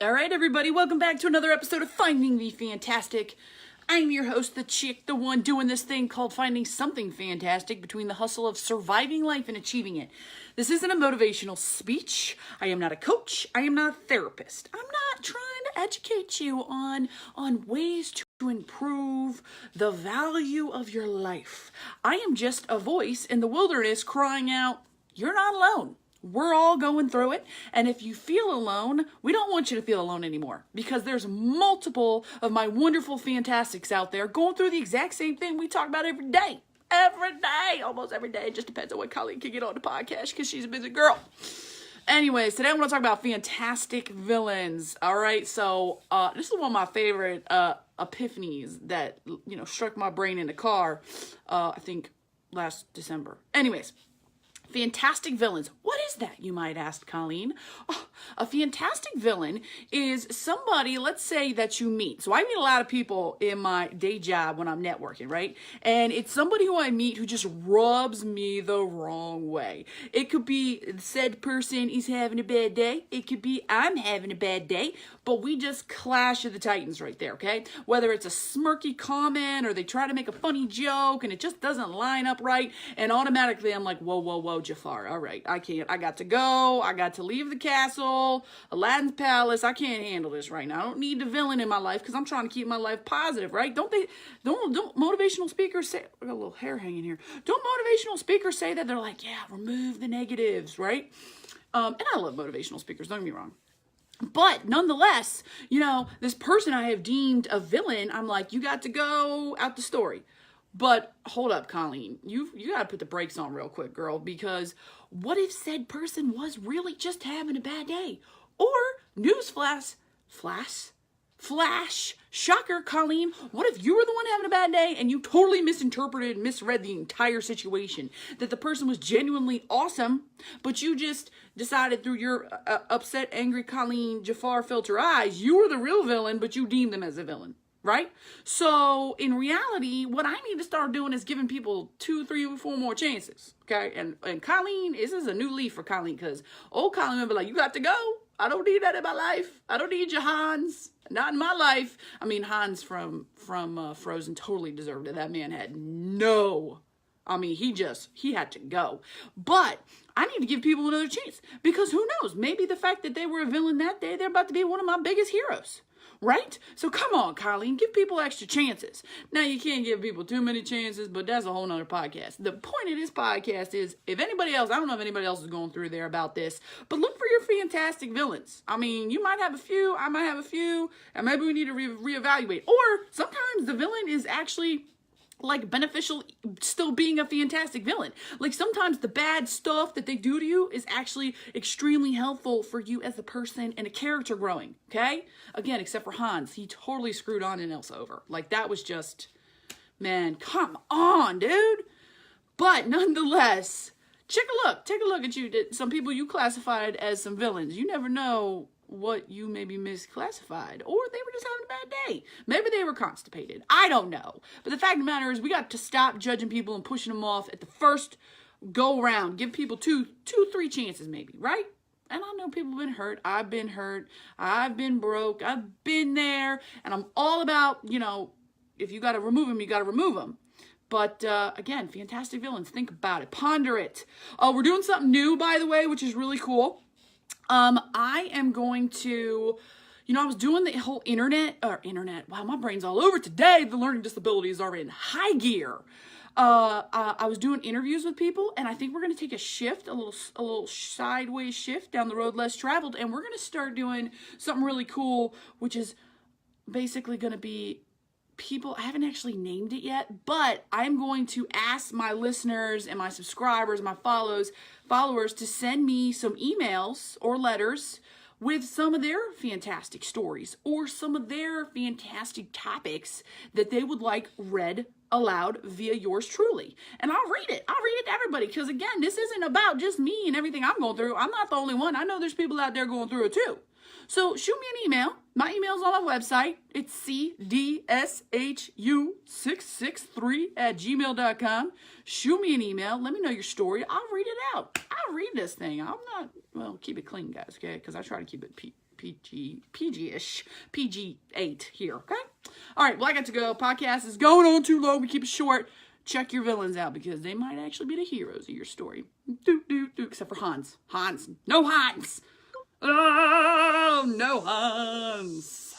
All right, everybody, welcome back to another episode of Finding the Fantastic. I'm your host, the chick, the one doing this thing called finding something fantastic between the hustle of surviving life and achieving it. This isn't a motivational speech. I am not a coach. I am not a therapist. I'm not trying to educate you on ways to improve the value of your life. I am just a voice in the wilderness crying out, you're not alone. We're all going through it, and if you feel alone, we don't want you to feel alone anymore, because there's multiple of my wonderful fantastics out there going through the exact same thing we talk about every day, almost every day. It just depends on what Colleen can get on the podcast, because she's a busy girl. Anyways, today I want to talk about fantastic villains. All right, so this is one of my favorite epiphanies that struck my brain in the car. I think last December. Anyways. Fantastic villains. What is that, you might ask, Colleen? Oh, a fantastic villain is somebody, let's say, that you meet. So I meet a lot of people in my day job when I'm networking, right? And it's somebody who I meet who just rubs me the wrong way. It could be said person is having a bad day. It could be I'm having a bad day. But we just clash of the titans right there, okay? Whether it's a smirky comment or they try to make a funny joke and it just doesn't line up right. And automatically I'm like, whoa, Jafar. All right, I can't. I got to go. I got to leave the castle, Aladdin's palace. I can't handle this right now. I don't need the villain in my life because I'm trying to keep my life positive, right? Don't motivational speakers say, I got a little hair hanging here. Don't motivational speakers say that? They're like, yeah, remove the negatives, right? And I love motivational speakers, don't get me wrong. But nonetheless, this person I have deemed a villain, I'm like, you got to go out the story. But hold up, Colleen, you got to put the brakes on real quick, girl, because what if said person was really just having a bad day? Or, newsflash, shocker, Colleen, what if you were the one having a bad day and you totally misinterpreted, misread the entire situation? That the person was genuinely awesome, but you just decided through your upset, angry Colleen Jafar filter eyes, you were the real villain, but you deemed them as a villain. Right? So in reality, what I need to start doing is giving people 2, 3, 4 more chances. Okay. And Colleen, this is a new leaf for Colleen, because old Colleen will be like, you got to go. I don't need that in my life. I don't need your Hans. Not in my life. I mean, Hans from Frozen totally deserved it. That man had he had to go. But I need to give people another chance, because who knows? Maybe the fact that they were a villain that day, they're about to be one of my biggest heroes. Right? So come on, Colleen, give people extra chances. Now, you can't give people too many chances, but that's a whole nother podcast. The point of this podcast is, if anybody else, I don't know if anybody else is going through there about this, but look for your fantastic villains. I mean, you might have a few, I might have a few, and maybe we need to reevaluate. Or sometimes the villain is actually beneficial, still being a fantastic villain. Like, sometimes the bad stuff that they do to you is actually extremely helpful for you as a person and a character growing, okay? Again, except for Hans. He totally screwed on and Elsa over. Like, that was just, man, come on, dude. But nonetheless, take a look at you. Some people you classified as some villains. You never know what you maybe misclassified, or they were just having a bad day. Maybe they were constipated. I don't know. But the fact of the matter is, we got to stop judging people and pushing them off at the first go around. Give people 2, 3 chances maybe, right? And I know people have been hurt. I've been broke. I've been there. And I'm all about, if you got to remove them, you got to remove them. But again, fantastic villains. Think about it. Ponder it. We're doing something new, by the way, which is really cool. I am going to, I was doing the whole internet, wow, my brain's all over today. The learning disabilities are in high gear. I was doing interviews with people, and I think we're going to take a shift, a little sideways shift down the road less traveled, and we're going to start doing something really cool, which is basically going to be people, I haven't actually named it yet, but I'm going to ask my listeners and my subscribers, my followers to send me some emails or letters with some of their fantastic stories or some of their fantastic topics that they would like read aloud via yours truly. And I'll read it. I'll read it to everybody, because again, this isn't about just me and everything I'm going through. I'm not the only one. I know there's people out there going through it too. So shoot me an email. My email's on my website. It's cdshu663@gmail.com. Shoot me an email. Let me know your story. I'll read it out. I'll read this thing. I'm not, well, keep it clean, guys, okay? Because I try to keep it PG-ish, PG-8 here, okay? All right, well, I got to go. Podcast is going on too long. We keep it short. Check your villains out because they might actually be the heroes of your story. Except for Hans. No Hans! Oh, no Hans!